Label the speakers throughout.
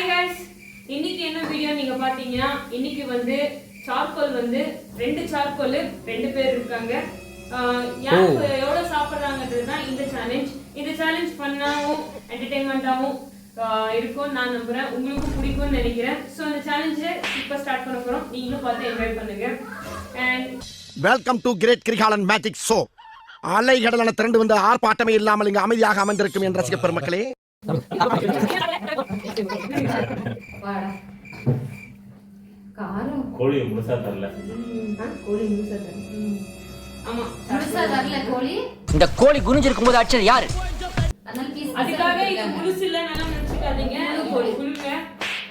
Speaker 1: Hi guys, இன்னைக்கு என்ன video நீங்க பாத்தீங்கன்னா இன்னைக்கு வந்து சார்கோல் வந்து ரெண்டு சார்கோல் ரெண்டு பேர் இருக்காங்க. யார் எவ்வளவு சாப்பிடுறாங்கன்றது தான் இந்த சேலஞ்ச். இந்த சேலஞ்ச் பண்ணாவும் என்டர்டெயின்மெண்டாவும் இருக்கும் நான் நம்புறேன். உங்களுக்கும் பிடிக்கும்னு நினைக்கிறேன். ஸோ இந்த சேலஞ்சை இப்போ ஸ்டார்ட் பண்ண போறோம். நீங்களும் பார்த்து என்ஜாய் பண்ணுங்க. And
Speaker 2: welcome to great Kirikalan magic show. அலை கடலான திரண்டு வந்து ஆர்ப்பாட்டமே இல்லாமல் இங்கு அமைதியாக அமர்ந்திருக்கும் என் ரசிக பெருமக்களே,
Speaker 3: கோழி முழுசா தரல.
Speaker 4: இந்த கோழி குனிஞ்சிருக்கும் போது அடிச்சது யாரு?
Speaker 1: அதுக்காக இது முழுசு இல்ல நல்லா நினைச்சுக்காதீங்க. கோழி ஃபுல்லுங்க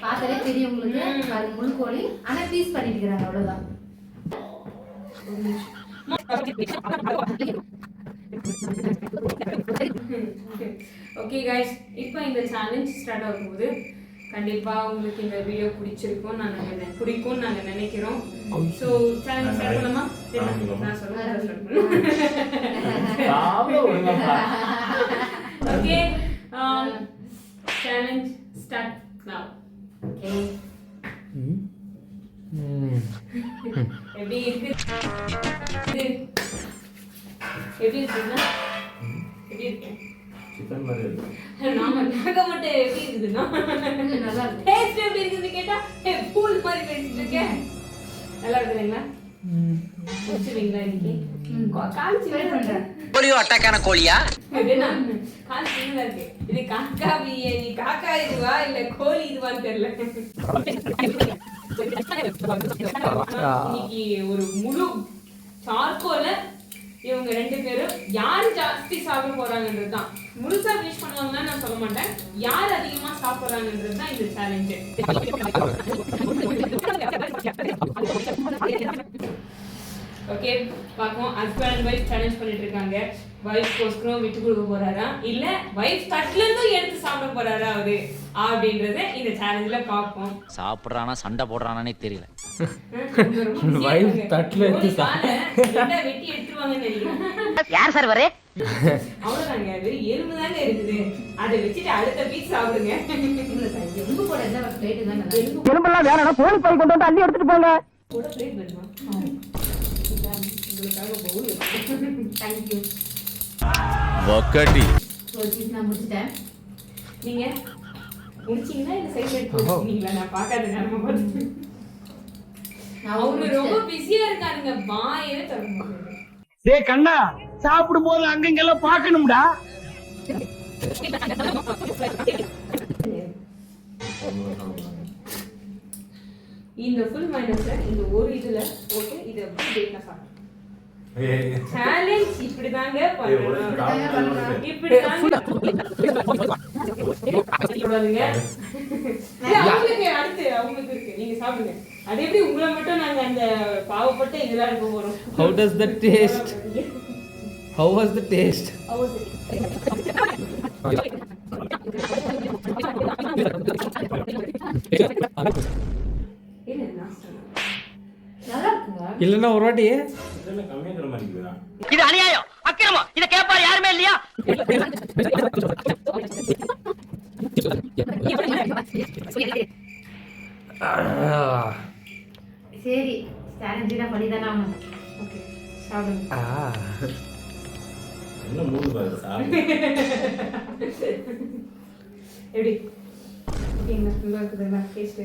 Speaker 5: பாத்தரே தெரியும் உங்களுக்கு. அது முழு கோழி ஆனா பீஸ் பண்ணிட்டுக்கறாங்க அவ்வளவுதான்.
Speaker 1: ஓகே गाइस, இப்போ இந்த சேலஞ்ச் ஸ்டார்ட் ஆகும்போது கண்டிப்பா உங்களுக்கு இந்த வீடியோ பிடிச்சிருக்கும் நாங்க நினைக்கிறோம். சோ சேலஞ்ச் ஸ்டார்ட் பண்ணலாமா? நான் சொல்றேன். ஓகே, சேலஞ்ச் ஸ்டார்ட் நவ. ஓகே, எப்படி இருக்கு? எப்படி இருக்கு?
Speaker 3: சிக்கன் மாதிரி இருக்கு.
Speaker 1: நாம நாக மட்டும் எப்படி இருக்குதுன்னா நல்லா இருக்கு. டேஸ்ட் எப்படி இருக்குன்னு கேட்டா பூல் மாதிரி வெச்சிருக்கேன். நல்லா இருக்குதுங்களா? புடிச்சிருக்கீங்களா இன்னைக்கு? கால்ச்சி வேற பண்றேன்.
Speaker 4: கோழியோ அட்டாக்கான கோழியா?
Speaker 1: இதுனா கால்ச்சி நல்லா இருக்கு. இது காக்கா பிரியாணி, காக்கா இதுவா இல்ல கோழி இதுவான்னு தெரியல. இன்னைக்கு ஒரு முழு சார்கோல இவங்க ரெண்டு பேரும் யாரு ஜாஸ்தி சாப்பிட போறாங்கன்றது தான். முழுசா ஃபினிஷ் பண்ணுவாங்கன்னு நான் சொல்ல மாட்டேன். யார் அதிகமா சாப்பிடுறாங்கன்றது தான் இந்த சேலஞ்ச். ஓகே, பாப்போம். ஹஸ்பண்ட் அண்ட் வைஃப் சேலஞ்ச் பண்ணிட்டு இருக்காங்க. வைஃப் கோஸ்கரம் விட்டு கொடுக்க போறாரா இல்ல வைஃப் தட்டுல இருந்து எடுத்து சாப்பிட போறாரா அவரு அப்படின்றத இந்த சேலஞ்ச்ல பாப்போம்.
Speaker 4: சாப்பிடுறானா சண்டை போடுறானே தெரியல.
Speaker 6: வைஃப் தட்டுல எடுத்து
Speaker 1: வெட்டி எடுத்துருவாங்கன்னு நினைக்கிறேன்.
Speaker 4: யார் சார் வரே?
Speaker 1: அவ்வளவுதாங்க, வெறும் எலும்பு தாங்க இருக்குது. அதை வச்சுட்டு அடுத்த பீஸ் சாப்பிடுங்க.
Speaker 5: எலும்பு கூட என்ன பிளேட் தான் நல்லா.
Speaker 2: எலும்பெல்லாம் வேணாம், கோழி பை கொண்டு வந்து அள்ளி எடுத்துட்டு போங்க.
Speaker 1: கூட பிளேட் வேணுமா? உங்களுக்காக பவுல். Thank you.
Speaker 3: வக்கடி
Speaker 5: ஒரு பீஸ் நான் முடிச்சிட்டேன்.
Speaker 1: நீங்க முடிச்சீங்களா இல்ல சைடுல எடுத்துட்டீங்களா? நான் பார்க்காத நேரமா பார்த்து. அவங்க ரொம்ப பிஸியா இருக்காருங்க, வாயே திறக்க மாட்டாங்க.
Speaker 2: டேய் கண்ணா, சாப்பிடும் போது அங்கங்கெல்லாம் பார்க்கணும்டா.
Speaker 1: இந்த ஃபுல் மைனஸ்ல இந்த ஒரு இதுல போட்டு இத அப்படியே டேட்டா சாப்பிடு. சேலஞ்ச் இப்படிதாங்க பண்ணணும். இப்படிதாங்க சொல்லுங்க. அவங்களுக்கு அடுத்து அவங்களுக்கு இருக்கு, நீங்க சாப்பிடுங்க. அது எப்படி உங்களை மட்டும் நாங்க அந்த பாவப்பட்ட இதெல்லாம் எடுக்க போறோம்?
Speaker 6: How does the taste? How was the taste?
Speaker 1: இல்ல நான் சொல்றேன்.
Speaker 5: நல்லா இருக்குங்க.
Speaker 6: இல்லன்னா ஒரு வாட்டி
Speaker 3: இதெல்லாம் கம்மியா தர மாட்டேங்குதா?
Speaker 4: இது அநியாயம், அக்கிரமம். இத கேட்பாரு யாருமே இல்லையா?
Speaker 5: சரி, சேலஞ்ச் தான் பண்ணி தானே ஆகணும்.
Speaker 1: ஓகே, சாப்பிடுங்க.
Speaker 3: என்ன மூணு பாரு சாப்பிடு.
Speaker 1: எப்படி ஓகேங்களா? நல்லா இருக்குதுங்களா டேஸ்ட்?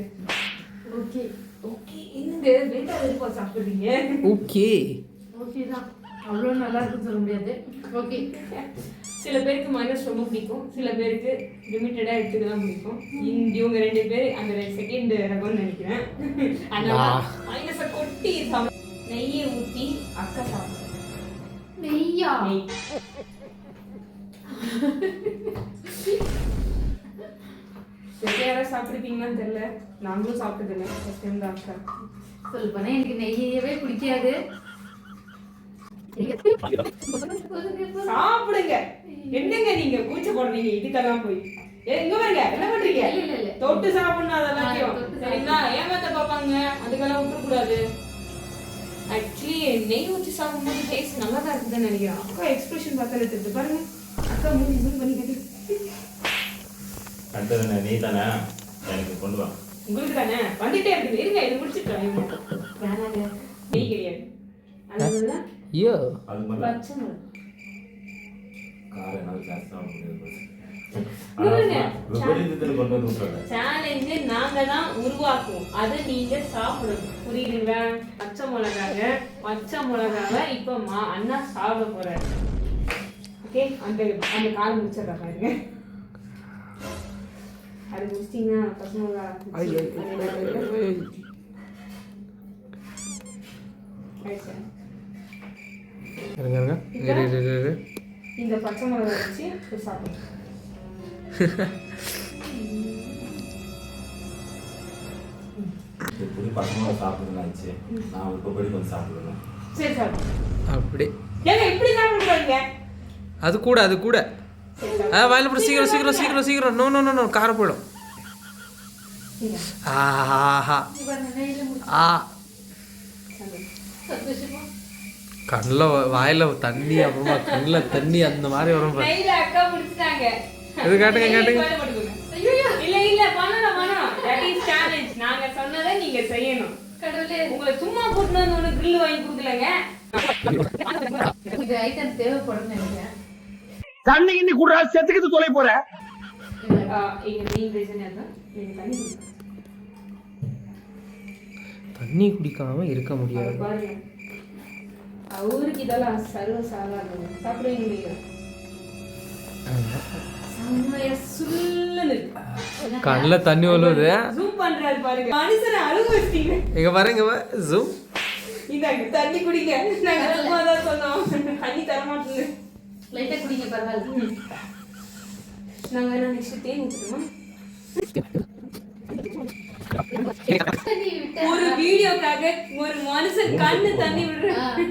Speaker 5: ஓகே
Speaker 1: ஓகே, இந்த வெண்டா எதுப்பா சாப்பிடுறீங்க?
Speaker 6: ஓகே
Speaker 5: ஓகே தான். அவ்வளோ நல்லா இருக்குன்னு சொல்ல முடியாது. ஓகே,
Speaker 1: சில பேருக்கு மைனஸ் ரொம்ப பிடிக்கும், சில பேருக்கு லிமிட்டடா எடுத்துக்க தான் பிடிக்கும். இவங்க ரெண்டு பேர் அந்த செகண்ட் ரகம்னு நினைக்கிறேன். அதனால மைனஸை கொட்டி நெய்யை ஊற்றி அக்கா சாப்பிடுறேன்.
Speaker 5: நெய்யா?
Speaker 1: நெய் யாராவது சாப்பிட்டுருப்பீங்கன்னு தெரியல, நாங்களும் சாப்பிட்டதில்லை, ஃபர்ஸ்ட் டைம் தான் அக்கா.
Speaker 5: சொல்ல போனா எனக்கு நெய்யவே பிடிக்காது.
Speaker 1: சாப்பிடுங்க. என்னங்க நீங்க கூச்ச போடுறீங்க இதுக்கெல்லாம் போய்? எங்க பாருங்க என்ன பண்றீங்க?
Speaker 5: இல்ல
Speaker 1: தொட்டு சாப்பிடணும் அதெல்லாம். சரிங்களா? ஏமாத்த பாப்பாங்க, அதுக்கெல்லாம் விட்டுற கூடாது. ஆக்சுவலி நெய் ஊற்றி சாப்பிடும்போது டேஸ்ட் நல்லா தான் இருக்குதுன்னு நினைக்கிறேன். அக்கா எக்ஸ்பிரஷன் பார்த்தாலே தெரியுது பாருங்க. அக்கா மூஞ்சி ஜூம் பண்ணி கட்டி
Speaker 3: அடுத்தது நீ தானே? எனக்கு கொண்டு வா.
Speaker 1: உங்களுக்கு தானே வந்துட்டே இருக்குது. இருங்க இது முடிச்சுக்கலாம். வேணாங்க நெய் கிடையாது. அதனால
Speaker 6: ஐயோ
Speaker 3: அது மாதிரி
Speaker 1: பச்சை மிளகா
Speaker 3: காரம் என்னால ஜாஸ்தி சாப்பிட முடியாது.
Speaker 1: இவருங்க,
Speaker 3: விபரீதத்தில் கொண்டு வந்து விட்டுறேன்.
Speaker 1: சேலஞ்சு நாங்க தான் உருவாக்குவோம், அதை நீங்க சாப்பிடணும். புரியுதுங்களா? பச்சை மிளகாவை இப்ப அண்ணா சாப்பிட போறாரு. ஓகே, அந்த அந்த கால் முடிச்சிடறா பாருங்க. அது முடிச்சிட்டீங்கன்னா பச்சை மிளகா இந்த பச்சை மிளகா வச்சு சாப்பிடுங்க.
Speaker 3: புது பசங்க சாப்பிடுங்க ஆச்சு. நான் இப்போ படி கொஞ்சம் சாப்பிடுவேன்.
Speaker 1: சரி சாப்பிடுங்க.
Speaker 6: அப்படி
Speaker 1: ஏங்க இப்படி சாப்பிடுறீங்க?
Speaker 6: அது கூட வாயில போடு. சீக்கிரம் நோ நோ நோ நோ காரம் போயிடும். ஆஹா ஆ கண்ணில் வாயில தண்ணி, அப்புறமா கண்ணில் தண்ணி அந்த மாதிரி வரும்.
Speaker 1: நெய்ல அக்கா முடிச்சிட்டாங்க.
Speaker 6: இது காட்டுங்க
Speaker 1: இல்ல பண்ணணும். That is challenge. நாங்க சொன்னதை நீங்க செய்யணும். கடவுளே, உங்களை சும்மா கூட்டிட்டு வந்து ஒரு grill வாங்கி கொடுக்கலங்க.
Speaker 5: இது ஐட்டம் தேவைப்படும் நினைக்கிறேன்.
Speaker 2: தண்ணி இன்னி கூட செத்துக்கிட்டு தொலை போற.
Speaker 1: இங்க மெயின் ரீசன் அதான். நீங்க தண்ணி குடிக்கணும்.
Speaker 6: தண்ணி குடிக்காம இருக்க முடியாது.
Speaker 1: பாருங்க, அவருக்கு இதெல்லாம் சர்வ சாதாரணம். சாப்பிடுவீங்க செம்மையா சுல்லுன்னு
Speaker 6: கண்ணில் தண்ணி வருது.
Speaker 1: ஜூம் பண்றாரு பாருங்க. மனுஷனை அழுக வச்சிட்டீங்க.
Speaker 6: இங்க பாருங்க ஜூம்.
Speaker 1: இந்தாங்க தண்ணி குடிங்க. நாங்க சும்மா தான் சொன்னோம், தண்ணி தர மாட்டேங்க.
Speaker 5: லைட்டா குடிங்க பரவாயில்ல.
Speaker 1: நாங்க என்ன நெக்ஸ்ட் தேன் ஊத்துறோமா? ஒரு வீடியோக்காக ஒரு மனுஷன் கண்ணு தண்ணி விடுறாரு.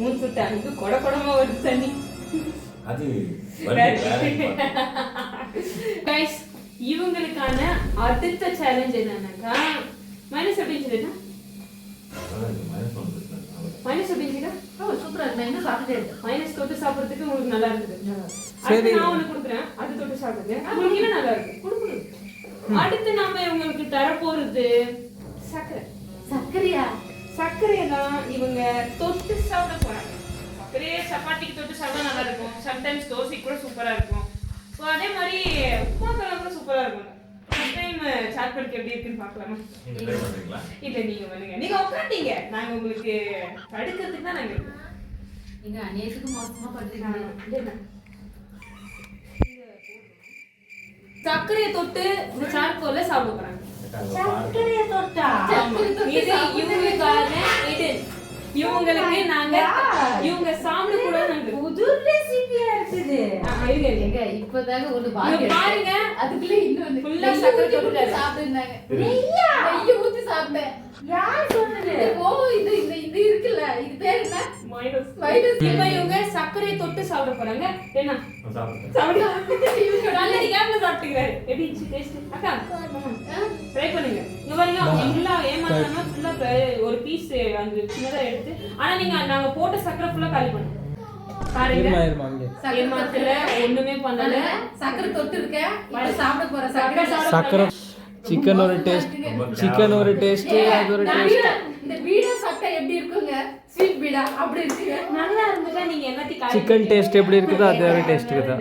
Speaker 1: மூணு சுட்டு அதுக்கு கொடமா வருது தண்ணி.
Speaker 3: அது
Speaker 1: கைஸ், இவங்களுக்கான அடுத்த சேலஞ்ச் என்னன்னாக்கா மைனஸ் அப்படின்னு சொல்லிட்டா மைனஸ் அப்படின்னு சொல்லிட்டா
Speaker 5: சூப்பரா இருக்கு. நான் இன்னும் சாப்பிட்டே இருக்கேன்.
Speaker 1: மைனஸ் தொட்டு சாப்பிடுறதுக்கு உங்களுக்கு நல்லா இருக்குது. அடுத்து நான் ஒண்ணு கொடுக்குறேன், அது தொட்டு சாப்பிடுங்க. உங்களுக்கு இன்னும் நல்லா இருக்கு. கொடுக்கணும். அடுத்து நாம உங்களுக்கு தரப்போறது சர்க்கரை. சர்க்கரையை தான் இவங்க தொட்டு சாப்பிட போறாங்க. சர்க்கரையே சப்பாத்திக்கு தொட்டு சாப்பிட நல்லா இருக்கும். சம்டைம்ஸ் தோசைக்கு கூட சூப்பரா இருக்கும். ஸோ அதே மாதிரி உப்புமாக்கெல்லாம் கூட சூப்பரா இருக்கும். ஃபர்ஸ்ட் டைம் சாக்லேட் எப்படி இருக்குன்னு பார்க்கலாமா? இல்ல நீங்க பண்ணுங்க. நீங்க உட்காந்தீங்க, நாங்க உங்களுக்கு தடுக்கிறதுக்கு தான் நாங்க இருக்கோம்.
Speaker 5: நீங்க அநேகத்துக்கு மோசமா பண்றீங்க.
Speaker 1: சர்க்கரையை தொட்டு இந்த சார்கோல்ல சாப்பிட போறாங்க.
Speaker 5: சர்க்கரையை தொட்டா
Speaker 1: இது இவங்களுக்கான இது. இவங்களுக்கு நாங்க இவங்க சாப்பிட கூட நாங்க
Speaker 5: புது ரெசிபியா இருக்குது.
Speaker 1: இருங்க
Speaker 5: இப்பதாங்க ஒண்ணு
Speaker 1: பாருங்க.
Speaker 5: அதுக்குள்ள இன்னொன்னு
Speaker 1: ஃபுல்லா சர்க்கரை தொட்டு
Speaker 5: சாப்பிடுறாங்க. நெய்ய ஊத்தி சாப்பிட்டேன். யார் சொன்னது? ஓ இது இது இருக்குல்ல, இது பேர் என்ன? மைனஸ். இப்ப இவங்க சர்க்கரையை தொட்டு சாப்பிட போறாங்க. என்ன சாப்பிடுங்க. இவங்க நல்ல கேப்ல சாப்பிட்டுக்கிறாரு. எப்படி டேஸ்ட் அக்கா? ட்ரை பண்ணுங்க. இங்க பாருங்க, ஃபுல்லா ஏமாத்தாம ஃபுல்லா ஒரு பீஸ் அந்த சின்னதா எடுத்து, ஆனா நீங்க நாங்க போட்ட சர்க்கரை ஃபுல்லா காலி பண்ணுங்க. பாருங்க, ஏமாத்துல ஒண்ணுமே பண்ணல. சர்க்கரை தொட்டு இருக்க, இப்ப சாப்பிட போற
Speaker 6: சர்க்கரை. சிக்கன் ஒரு டேஸ்ட், அது ஒரு டேஸ்ட்.
Speaker 5: இந்த பீடா சாப்பிட்டா எப்படி இருக்குங்க? ஸ்வீட் பீடா அப்படி இருக்குங்க.
Speaker 1: நல்லா இருந்துட்டா நீங்க எல்லாத்தையும்
Speaker 6: சிக்கன் டேஸ்ட் எப்படி இருக்குதோ அது ஒரு டேஸ்ட் இருக்குதா?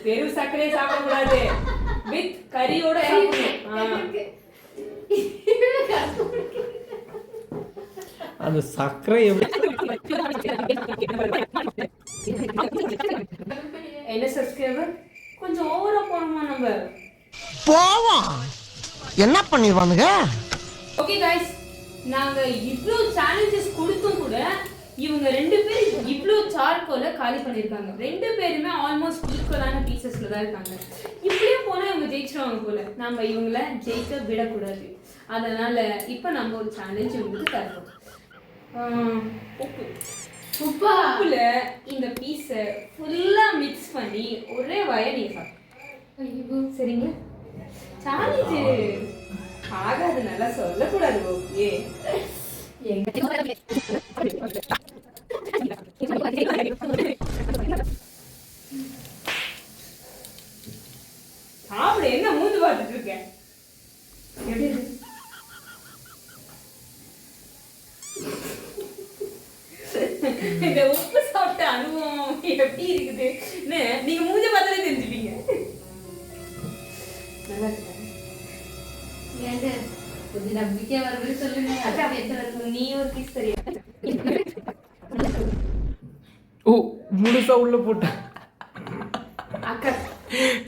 Speaker 1: வெறும் சர்க்கரையை சாப்பிட கூடாது, வித் கறியோட சாப்பிடணும்.
Speaker 6: அந்த சர்க்கரை
Speaker 1: என்ன சப்ஸ்கிரைபர் கொஞ்சம் ஓவரா போணுமா? நம்ம
Speaker 2: போவோம், என்ன பண்ணிடுவானுங்க?
Speaker 1: ஓகே गाइस, நாங்க இவ்ளோ சேலஞ்சஸ் கொடுத்தும் கூட இவங்க ரெண்டு பேரும் இவ்ளோ சார்கோல காலி பண்ணிருக்காங்க. ரெண்டு பேருமே ஆல்மோஸ்ட் ஈக்குவலான பீசஸ்ல தான் இருக்காங்க. இப்படியே போனா இவங்க ஜெயிச்சிருவாங்க போல. நம்ம இவங்கள ஜெயிக்க விடக்கூடாது. அதனால இப்போ நம்ம ஒரு சேலஞ்ச் உங்களுக்கு தருவோம். உப்புல இந்த பீஸை ஃபுல்லா மிக்ஸ் பண்ணி ஒரே வாயை நீங்க சாப்பிடுங்க. சரிங்களா? சேலஞ்ச் ஆகாது, நல்லா சொல்லக்கூடாது. ஓகே இந்த உப்பு சாப்பிட்ட அனுபவம் எப்படி இருக்குதுன்னு நீங்க மூஞ்ச பார்த்தாலே தெரிஞ்சுப்பீங்க. நல்லா இருக்கு.
Speaker 5: ஏங்க கொஞ்சம் நம்பிக்கை வரவே சொல்லுங்க. அதான் எத்தனை இருக்கு?
Speaker 1: நீ ஒரு பீஸ் சரியா?
Speaker 6: ஓ முழுசா உள்ள போட்டா.
Speaker 1: அக்கா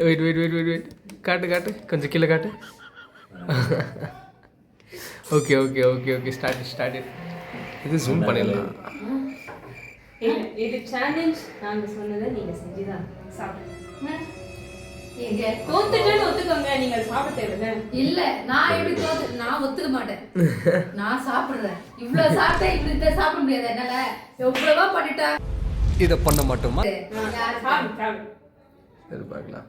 Speaker 6: வெயிட் காட்டு கொஞ்சம் கீழே காட்டு. Okay start. இது ஜூம் பண்ணிடலாம்.
Speaker 1: இது சேலஞ்ச். நாங்க சொன்னதை நீங்க செஞ்சுதான் சாப்பிடுங்க.
Speaker 5: ஏங்க
Speaker 1: தோத்துட்டேன்னு ஒத்துக்கோங்க. நீங்க சாப்பிட தேவையில்ல.
Speaker 5: இல்ல நான் எப்படி தோத்து நான் ஒத்துக்க மாட்டேன். நான் சாப்பிடுறேன். இவ்வளவு சாப்பிட்டா இப்படி சாப்பிட முடியாது என்னால. எவ்வளவா பண்ணிட்டா
Speaker 6: இதை பண்ண மாட்டோமா?
Speaker 1: சாப்பிடு.
Speaker 6: எதிர்பார்க்கலாம்.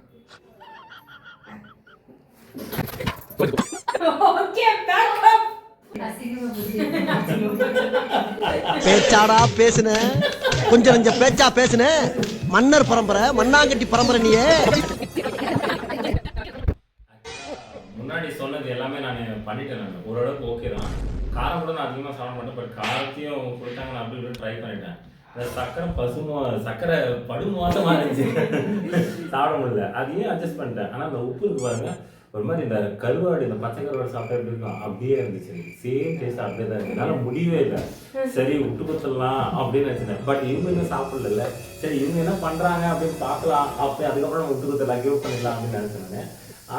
Speaker 1: ஓகே பேக் அப்.
Speaker 5: அசிங்கமா புரியுது.
Speaker 2: பேச்சாடா பேசுன, கொஞ்சம் பேச்சா பேசுன. மன்னர் பரம்பரை, மண்ணாங்கட்டி பரம்பரை நீயே.
Speaker 3: முன்னாடி சொன்னது எல்லாமே நான் பண்ணிட்டேன். நான் ஓரளவுக்கு ஓகே தான். காரம் கூட நான் அதிகமாக சாப்பிட மாட்டேன். பட் காரத்தையும் கொடுத்தாங்க, நான் அப்படி ட்ரை பண்ணிட்டேன். சக்கரை படுமோசமாக இருந்துச்சு, சாப்பிட முடியல. அதையும் அட்ஜஸ்ட் பண்ணிட்டேன். ஆனால் அந்த உப்பு இருக்கு பாருங்க, ஒரு மாதிரி இந்த கருவாடு, இந்த பச்சை கருவாடு சாப்பிட்டா எப்படி இருக்கும் அப்படியே இருந்துச்சு. சேம் டேஸ்ட் அப்படியே தான் இருக்கு. என்னால் முடியவே இல்லை. சரி விட்டு கொடுத்துடலாம் அப்படின்னு நினச்சிட்டேன். பட் இவங்க இன்னும் சாப்பிடல. சரி இவங்க என்ன பண்ணுறாங்க அப்படின்னு பார்க்கலாம், அப்படி அதுக்கப்புறம் நம்ம விட்டு கொடுத்துடலாம், கிவ் பண்ணிடலாம் அப்படின்னு நினச்சினேன்.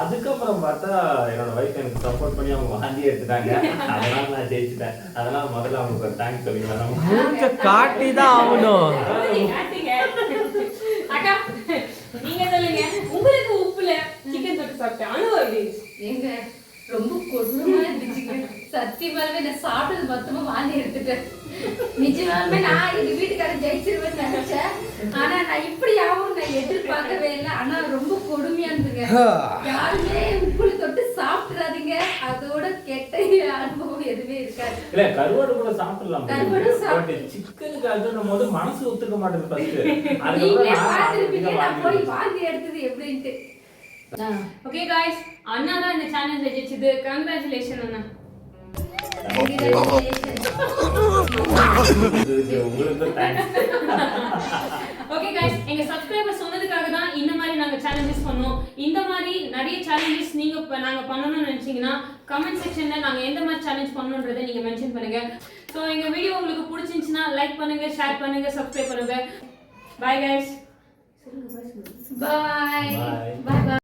Speaker 3: அதுக்கப்புறம் பார்த்தா என்னோட வைஃப் எனக்கு சப்போர்ட் பண்ணி அவங்க வாந்தி எடுத்துட்டாங்க. அதனால நான் ஜெயிச்சிட்டேன். அதனால முதல்ல அவங்களுக்கு ஒரு தேங்க்ஸ் சொல்லிக்கலாம்.
Speaker 6: மூஞ்ச காட்டி தான் ஆகணும்.
Speaker 1: அக்கா நீங்க சொல்லுங்க, உங்களுக்கு உப்புல சிக்கன் தொட்டு சாப்பிட்டேன் அனுபவம் எப்படி?
Speaker 5: ஏங்க ரொம்ப கொடூரமா இருந்துச்சுங்க. சத்தியமாவே நான் சாப்பிட்டது மொத்தமா வாந்தி எடுத்துட்டேன். நிஜமாவே நான் எங்க வீட்டுக்காரன் ஜெயிச்சிருவேன்னு நினைச்சேன். ஆனா நான் இப்படி ஆகும் நான் எதிர்பார்க்கவே இல்லை. ஆனா ரொம்ப கொடுமையா இருந்துங்க. யாருமே உப்புல தொட்டு சாப்பிடாதீங்க. அதோட கெட்ட அனுபவம் எதுவுமே இருக்காது.
Speaker 3: இல்ல கருவாடு கூட சாப்பிடலாம்.
Speaker 5: கருவாடு சாப்பிட்டு
Speaker 3: சிக்கனுக்கு அதுன்னும் போது மனசு ஒத்துக்க மாட்டேங்குது ஃபர்ஸ்ட்.
Speaker 5: நீங்களே பார்த்திருப்பீங்க நான் போய் வாந்தி எடுத்தது எப்படின்ட்டு.
Speaker 1: ஓகே गाइस, அண்ணா தான் இந்த சேலஞ்ச் ஜெயிச்சது. கங்க்ராச்சுலேஷன் அண்ணா.
Speaker 3: உங்களுக்கு தேங்க்ஸ்.
Speaker 1: ஓகே गाइस, எங்க சப்ஸ்கிரைபர்ஸ் சொன்னதுக்காக தான் இந்த மாதிரி நாங்க சேலஞ்சஸ் பண்ணோம். இந்த மாதிரி நிறைய சேலஞ்சஸ் நீங்க நாங்க பண்ணணும்னு நினைச்சீங்கன்னா கமெண்ட் செக்ஷன்ல நாங்க எந்த மாதிரி சேலஞ்ச் பண்ணணும்ன்றதை நீங்க மென்ஷன் பண்ணுங்க. சோ எங்க வீடியோ உங்களுக்கு பிடிச்சிருந்துச்சுன்னா லைக் பண்ணுங்க, ஷேர் பண்ணுங்க, சப்ஸ்கிரைப் பண்ணுங்க. Bye guys.
Speaker 5: Bye
Speaker 3: Bye.
Speaker 5: பாய்.